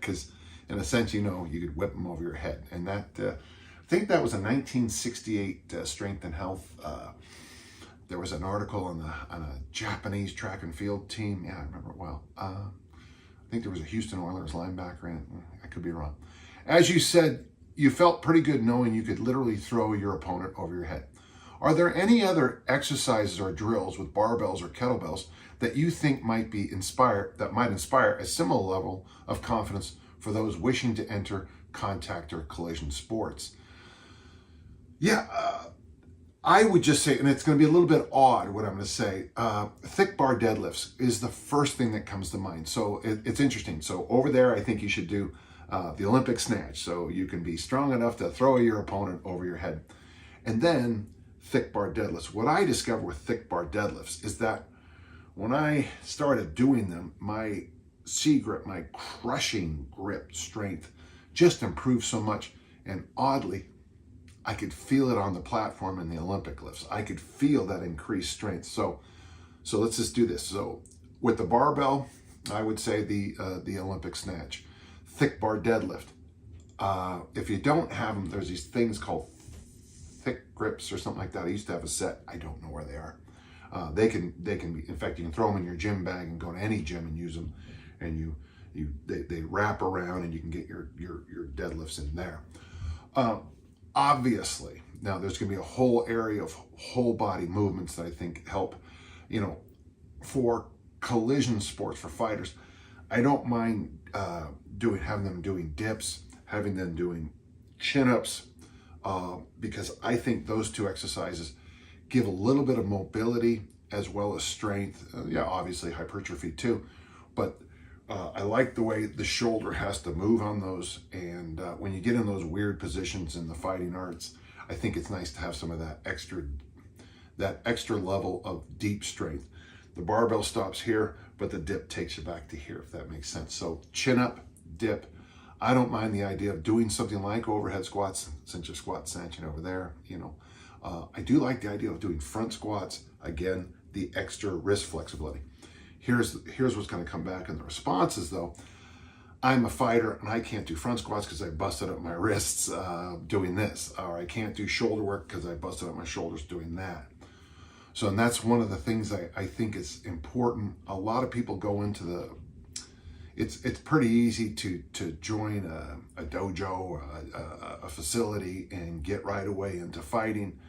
because in a sense, you could whip them over your head. And that, I think that was a 1968 Strength and Health. There was an article on a Japanese track and field team. Yeah, I remember it well. I think there was a Houston Oilers linebacker in it. I could be wrong. As you said, you felt pretty good knowing you could literally throw your opponent over your head. Are there any other exercises or drills with barbells or kettlebells that you think might inspire a similar level of confidence for those wishing to enter contact or collision sports? Yeah, I would just say, and it's going to be a little bit odd what I'm going to say, thick bar deadlifts is the first thing that comes to mind. So it's interesting. So over there, I think you should do the Olympic snatch. So you can be strong enough to throw your opponent over your head. And then thick bar deadlifts. What I discovered with thick bar deadlifts is that when I started doing them, my C grip, my crushing grip strength just improved so much. And oddly, I could feel it on the platform in the Olympic lifts. I could feel that increased strength. So let's just do this. So with the barbell, I would say the Olympic snatch. Thick bar deadlift. If you don't have them, there's these things called thick grips or something like that. I used to have a set. I don't know where they are. They can be, in fact, you can throw them in your gym bag and go to any gym and use them, and they wrap around and you can get your deadlifts in there. Obviously, now there's going to be a whole area of whole body movements that I think help, for collision sports, for fighters. I don't mind having them doing dips, having them doing chin-ups, because I think those two exercises give a little bit of mobility as well as strength. Yeah, obviously hypertrophy too, but I like the way the shoulder has to move on those. And when you get in those weird positions in the fighting arts, I think it's nice to have some of that extra level of deep strength. The barbell stops here, but the dip takes you back to here, if that makes sense. So chin up, dip. I don't mind the idea of doing something like overhead squats, since your squat cinching over there, I do like the idea of doing front squats. Again, the extra wrist flexibility. Here's what's going to come back in the responses, though. I'm a fighter and I can't do front squats because I busted up my wrists doing this, or I can't do shoulder work because I busted up my shoulders doing that. So, and that's one of the things I think is important. A lot of people go into it's pretty easy to join a dojo, a facility, and get right away into fighting.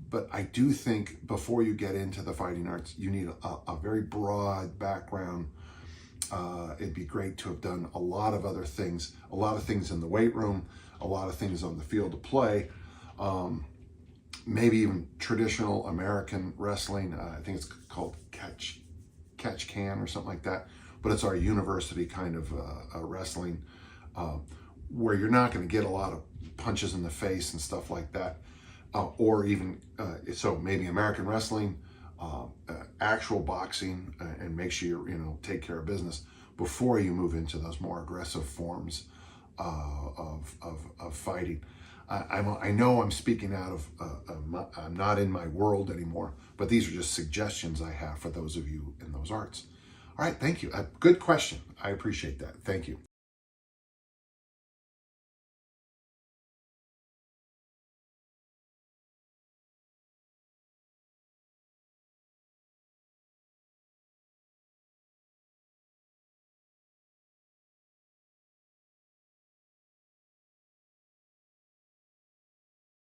But I do think before you get into the fighting arts, you need a very broad background. It'd be great to have done a lot of other things, a lot of things in the weight room, a lot of things on the field of play, maybe even traditional American wrestling. I think it's called catch can or something like that. But it's our university kind of wrestling, where you're not going to get a lot of punches in the face and stuff like that. Or even, so maybe American wrestling, actual boxing, and make sure you take care of business before you move into those more aggressive forms of fighting. I know I'm speaking out of, I'm not in my world anymore, but these are just suggestions I have for those of you in those arts. All right, thank you. Good question. I appreciate that. Thank you.